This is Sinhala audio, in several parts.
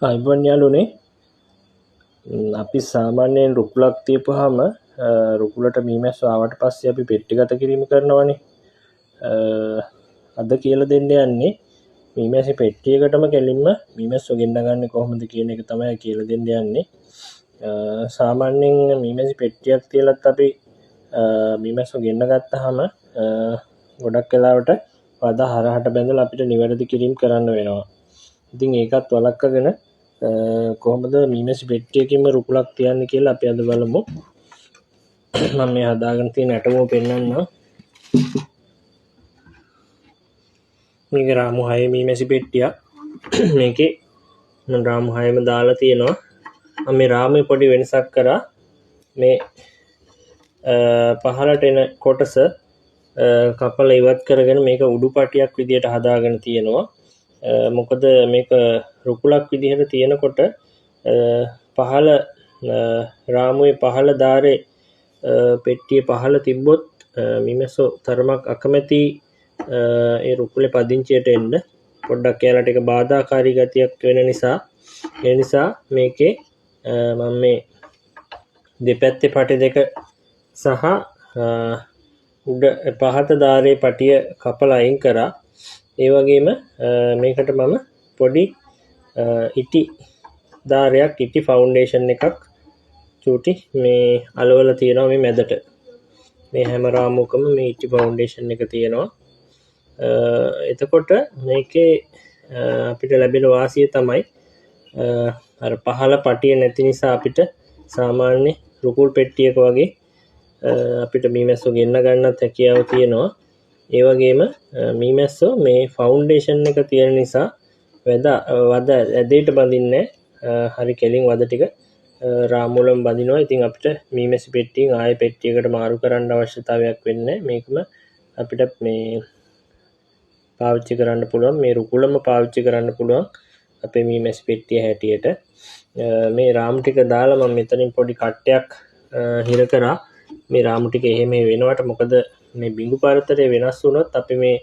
අයිබන් යාළුවනේ අපි සාමාන්‍යයෙන් රුකුලක් තියපුවාම රුකුලට මීමැස්ස ආවට පස්සේ අපි පෙට්ටිගත කිරීම කරනවනේ අද කියලා දෙන්න යන්නේ මීමැසි පෙට්ටියකටම කෙලින්ම මීමැස්ස ගෙන්න ගන්න කොහොමද කියන එක තමයි කියලා දෙන්න යන්නේ සාමාන්‍යයෙන් මීමැසි පෙට්ටියක් තියලත් අපි මීමැස්ස ගෙන්න ගත්තාම ගොඩක් වෙලාවට වද හරහට බැඳලා අපිට නිවැරදි කිරීම කරන්න වෙනවා ඉතින් ඒකත් වළක්වගෙන කොහොමද මීමැසි පෙට්ටියකින්ම රුකුලක් තියන්නේ කියලා අපි අද බලමු මම මේ හදාගෙන තියෙන ඇටමුව පෙන්නන්නම් මේක රාමු 6 මීමැසි පෙට්ටියක් මේකේ මම රාමු 6ම දාලා තියෙනවා මම මේ රාමුවේ පොඩි වෙනසක් කරා මේ පහළට එන කොටස කපලා ඉවත් කරගෙන මේක උඩු පටියක් විදියට හදාගෙන තියෙනවා මොකද මේක රුකුලක් විදිහට තියෙනකොට පහළ රාමුවේ පහළ ධාරේ පෙට්ටිය පහළ තිබ්බොත් මීමැස්සෝ තරමක් අකමැති ඒ රුකුලේ පදිංචියට එන්න පොඩ්ඩක් එයාලට ඒක බාධාකාරී ගතියක් වෙන නිසා ඒ නිසා මේකේ මම මේ දෙපැත්තේ පටි දෙක සහ උඩ පහත ධාරේ පටිය කපලා අයින් කරා ඒ වගේම මේකට මම පොඩි ඉටි ධාරයක් ඉටි ෆවුන්ඩේෂන් එකක් චූටි මේ අලවලා තියෙනවා මේ මැදට මේ හැම රාමුවකම මේ ඉටි ෆවුන්ඩේෂන් එක තියෙනවා එතකොට මේකේ අපිට ලැබෙන වාසිය තමයි අර පහළ පටිය නැති නිසා අපිට සාමාන්‍ය රුකුල් පෙට්ටියක වගේ අපිට මීමැස්සෝ ගෙන්න ගන්නත් හැකියාව තියෙනවා ඒ වගේම මීමැස්සෝ මේ ෆවුන්ඩේෂන් එක තියෙන නිසා වද ඇදේට බඳින්නේ හරි කෙලින් වද ටික රාමුවලම බඳිනවා ඉතින් අපිට මීමැසි පෙට්ටියෙන් ආයෙ පෙට්ටියකට මාරු කරන්න අවශ්‍යතාවයක් වෙන්නේ මේකම අපිට මේ පාවිච්චි කරන්න පුළුවන් මේ රුකුලම පාවිච්චි කරන්න පුළුවන් අපේ මීමැසි පෙට්ටිය හැටියට මේ රාමු ටික දාලා මම මෙතනින් පොඩි කට්ටයක් හිර කරා මේ රාමු ටික එහෙම වෙනවට මොකද මේ බිඟු පරතරය වෙනස් වුණොත් අපි මේ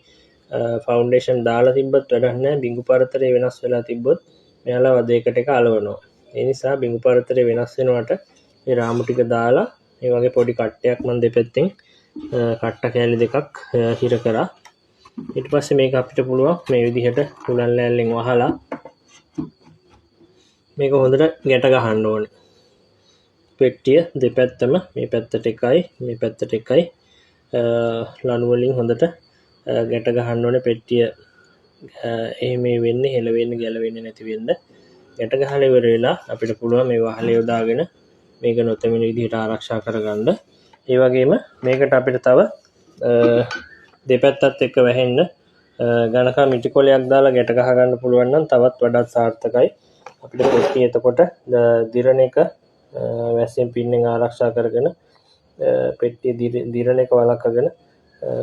ෆවුන්ඩේෂන් දාලා තිබ්බත් වැඩක් නැහැ බිඟු පරතරය වෙනස් වෙලා තිබ්බොත් මෙයාලා වදයකට එක අලවනවා ඒ නිසා බිඟු පරතරය වෙනස් වෙනවට මේ රාමු ටික දාලා මේ වගේ පොඩි කට්ටයක් මම දෙපැත්තෙන් කට්ට කෑලි දෙකක් හිර කරා ඊට පස්සේ මේක අපිට පුළුවන් මේ විදිහට උලන් ලෑල්ලෙන් වහලා මේක හොඳට ගැට ගහන්න ඕනේ පෙට්ටිය දෙපැත්තම මේ පැත්තට එකයි මේ පැත්තට එකයි ලණු වලින් හොඳට ගැට ගහන්න ඕනේ පෙට්ටිය එහෙම වෙන්නේ හෙලවෙන්නේ ගැලවෙන්නේ නැති වෙන්න ගැට ගහලා ඉවර වෙලා අපිට පුළුවන් මේ වහලේ යොදාගෙන මේක නොතෙමෙන විදිහට ආරක්ෂා කරගන්න ඒ වගේම මේකට අපිට තව දෙපැත්තත් එක්ක වැහෙන්න ඝනකම් මිටි කොලයක් දාලා ගැට ගහ ගන්න පුළුවන් නම් තවත් වඩාත් සාර්ථකයි අපිට පෙට්ටිය එතකොට දිරණ එක වැස්සෙන් පින්නෙන් ආරක්ෂා කරගෙන පෙට්ටිය දිරණ එක වළක්වගෙන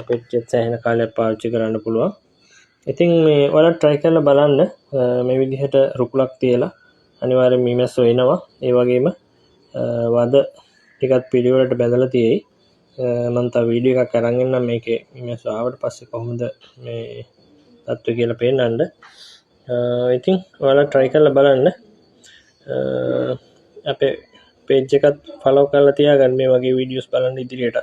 පෙට්ටියත් සෑහෙන කාලයක් පාවිච්චි කරන්න පුළුවන්. ඉතින් මේ ඔයාලා try කරලා බලන්න මේ විදිහට රුකුලක් තියලා අනිවාර්යෙන් මීමැස්සෝ එනවා. ඒ වගේම වද ටිකක් පිළිවෙලට බැඳලා තියෙයි. මම තව වීඩියෝ එකක් අරන් එන්නම් මේකේ මීමැස්සෝ ආවට පස්සේ කොහොමද මේ තත්ත්වය කියලා පෙන්නන්න. ඉතින් ඔයාලා try කරලා බලන්න. අපේ page එකත් follow කරලා තියාගන්න මේ වගේ videos බලන්න ඉදිරියට